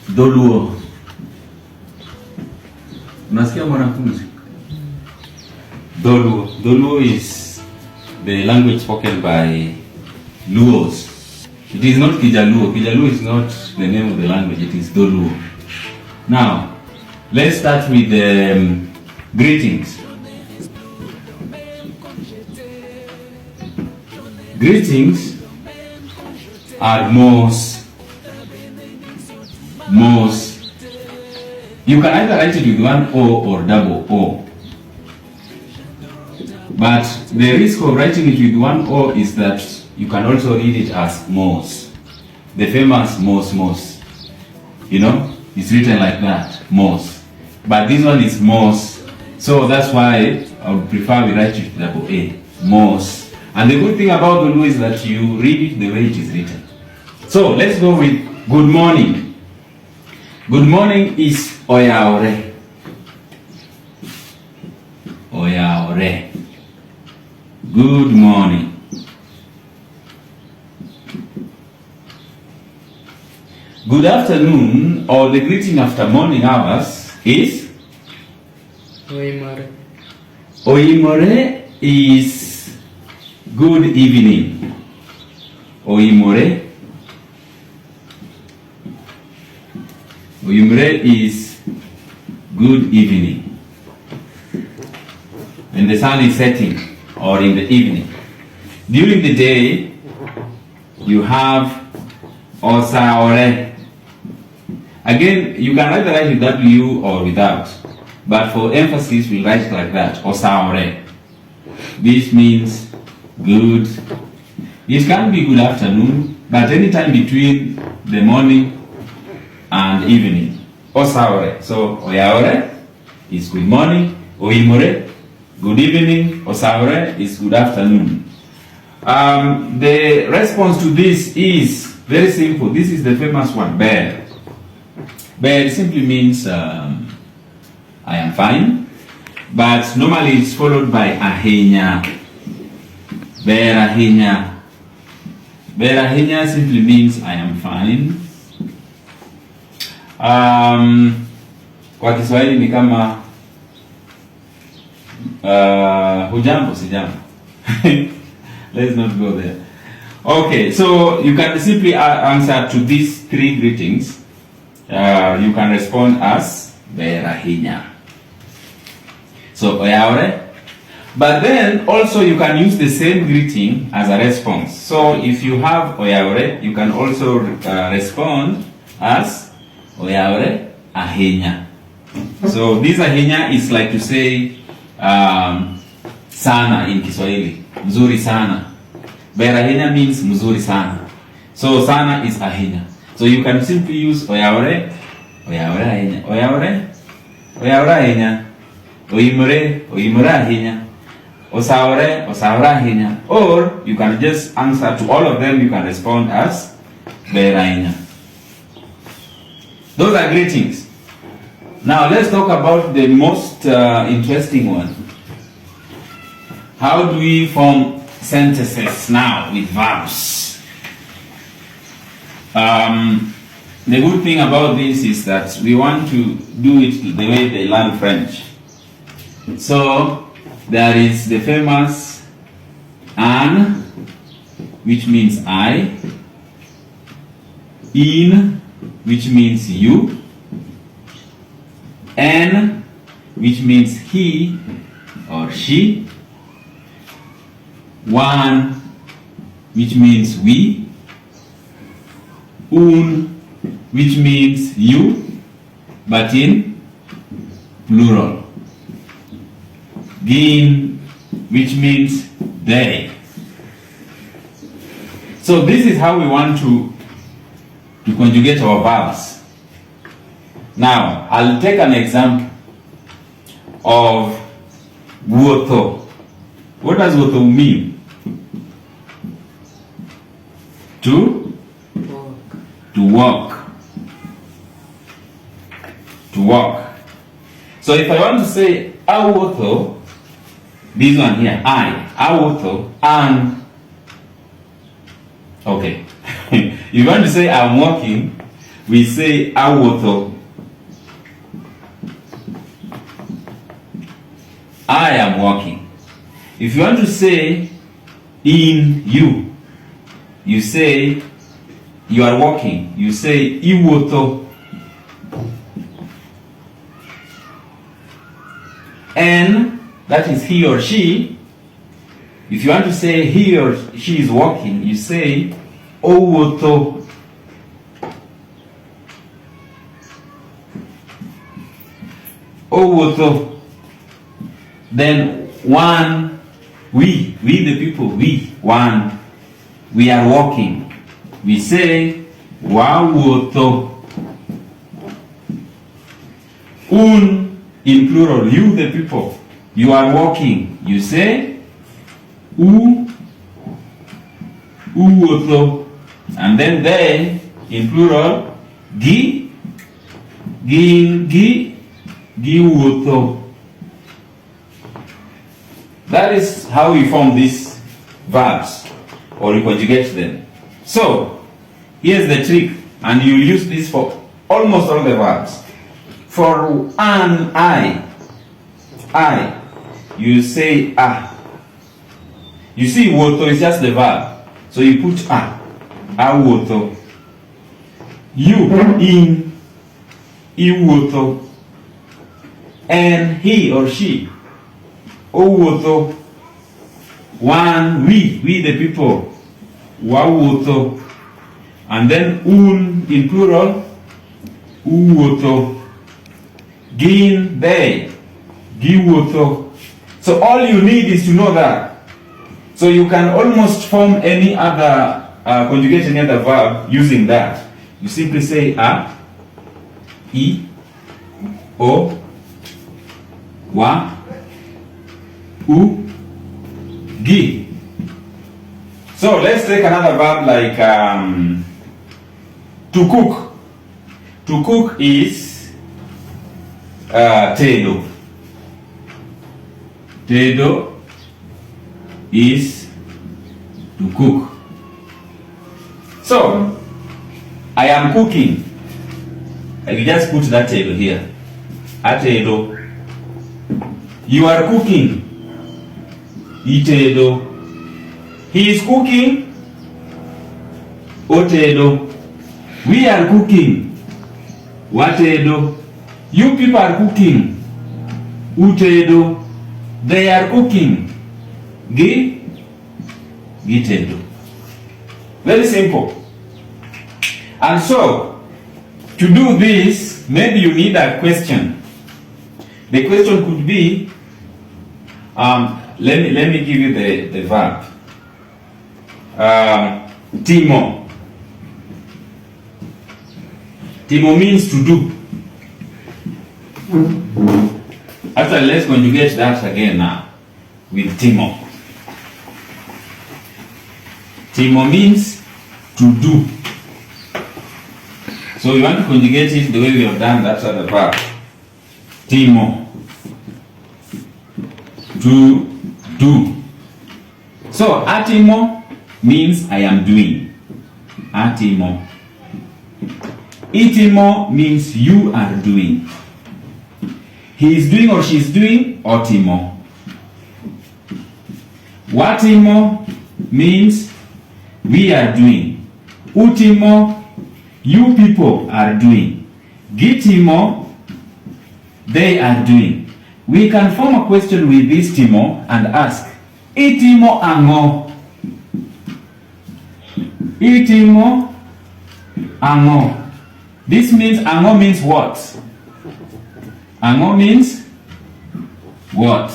Dholuo. Unasikia mwanafunzi? Dholuo. Dholuo is the language spoken by Luos. It is not Kijaluo. Kijaluo is not the name of the language. It is Dholuo. Now, let's start with the greetings. Greetings are most. You can either write it with one O or double O. But the risk of writing it with one O is that you can also read it as Mos. The famous Mos. You know, it's written like that, Mos. But this one is Mos. So that's why I would prefer we write it with double A, Mos. And the good thing about Dholuo is that you read it the way it is written. So let's go with good morning. Good morning is Oyaore. Oyaore. Good morning. Good afternoon, or the greeting after morning hours is Oimore. Oimore is good evening. Oimore. Oimore is good evening. When the sun is setting or in the evening. During the day, you have Osaore. Again, you can either write with W or without. But for emphasis, we write it like that, Osaore. This means good. It can be good afternoon, but anytime between the morning and evening. Osaore. So Oyaore is good morning. Oimore, good evening. Osaore is good afternoon. The response to this is very simple. This is the famous one, Bear. Bear simply means I am fine, but normally it's followed by ahenya. Bear ahenya. Bear ahenya simply means I am fine. Kwa Kiswahili ni kama hujambo sijambo. Let's not go there. Okay, so you can simply answer to these three greetings. You can respond as Berahinya. So Oyaore. But then also you can use the same greeting as a response. So if you have Oyaore, you can also respond as Oyaore Ahenya. So this Ahenya is like to say sana in Kiswahili. Mzuri sana. Berahenya means mzuri sana. So sana is ahenya. So you can simply use Oyaore, Oyaore ahenya. Oyaore, Oyaore ahenya. Oimore, Oimore ahenya. Osaore, Osaore ahenya. Or you can just answer to all of them. You can respond as Berahenya. Those are greetings. Now let's talk about the most interesting one. How do we form sentences now with verbs? The good thing about this is that we want to do it the way they learn French. So there is the famous an, which means I, in, which means you, en, which means he or she, one, which means we, un, which means you, but in plural, gin, which means they. So this is how we want to conjugate our verbs. Now, I'll take an example of wuotho. What does wuotho mean? To walk. To walk. So if I want to say awotho, this one here, awotho, okay. If you want to say I'm walking, we say awuotho. I am walking. If you want to say in you, you say you are walking. You say iwuotho. And that is he or she. If you want to say he or she is walking, you say owuotho. Owuotho. Then one, we the people, one, we are walking. We say wawuotho. Un, in plural, you the people, you are walking. You say uwuotho. And then they, in plural, giwuotho. That is how we form these verbs, or we conjugate them. So, here's the trick, and you use this for almost all the verbs. For an I, you say a. You see, woto is just the verb, so you put a woto. You, in, iwoto. And he or she, owuotho. One, we the people, wawuotho. And then un, in plural, uwuotho. Gin, they, giwuotho. So all you need is to know that. So you can almost form any other, conjugate any other verb using that. You simply say a, I, o, wa, u, gi. So let's take another verb like to cook. To cook is tedo. Tedo is to cook. So I am cooking. I can just put that table here. Atedo. You are cooking. Itedo. He is cooking. Otedo. We are cooking. Watedo. You people are cooking. Utedo. They are cooking. Gitedo. Very simple. And so, to do this, maybe you need a question. The question could be, let me give you the verb. Timo. Timo means to do. Actually, let's conjugate that again now with Timo. Timo means to do. So we want to conjugate it the way we have done that other verb. Timo. To do. So atimo means I am doing. Atimo. Itimo means you are doing. He is doing or she is doing. Otimo. Watimo means we are doing. Utimo, you people are doing. Gitimo, they are doing. We can form a question with this timo and ask, itimo ango. Itimo ango. This means, ango means what? Ango means what?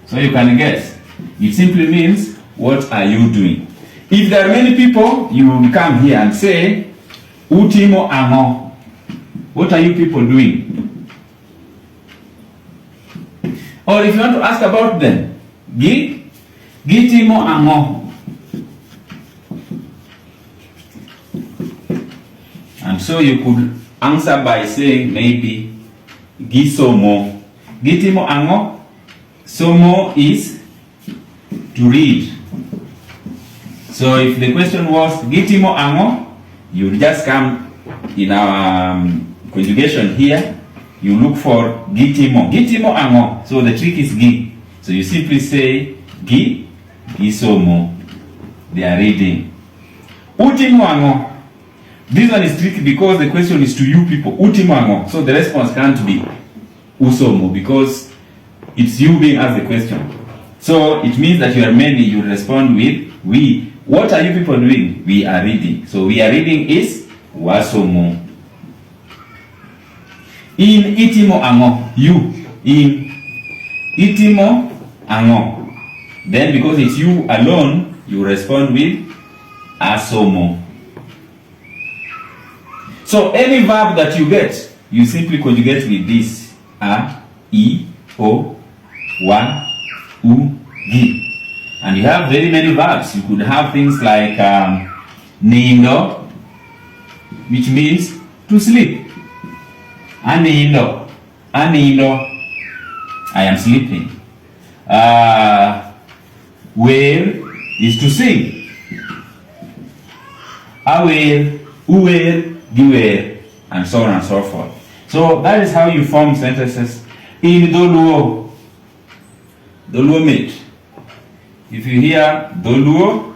So you can guess. It simply means, what are you doing? If there are many people, you will come here and say, utimo ango. What are you people doing? Or if you want to ask about them, gitimo ango. And so you could answer by saying maybe gisomo. Gitimo ango. Somo is to read. So if the question was gitimo ango, you just come in our conjugation here, you look for gitimo. Gitimo ango. So the trick is gi. So you simply say gi, gisomo. They are reading. Utimo ango. This one is tricky because the question is to you people. Utimo ango. So the response can't be usomo because it's you being asked the question. So it means that you are many, you respond with we. What are you people doing? We are reading. So we are reading is wasomo. In itimo ango, you. In itimo ango. Then because it's you alone, you respond with asomo. So any verb that you get, you simply conjugate with this. A, I, O, wa, u, gi. And you have very many verbs. You could have things like nindo, which means to sleep. Anindo, anindo, I am sleeping. Wer is to sing. Awer, uwer, giwer, and so on and so forth. So that is how you form sentences in Dholuo. Dholuo meat. If you hear Dholuo,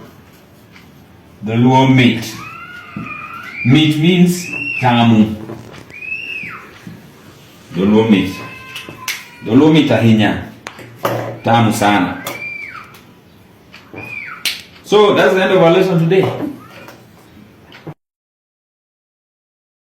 Dholuo meat. Meat means tamu. Dholuo meat. Dholuo meat ahinya. Tamu sana. So that's the end of our lesson today.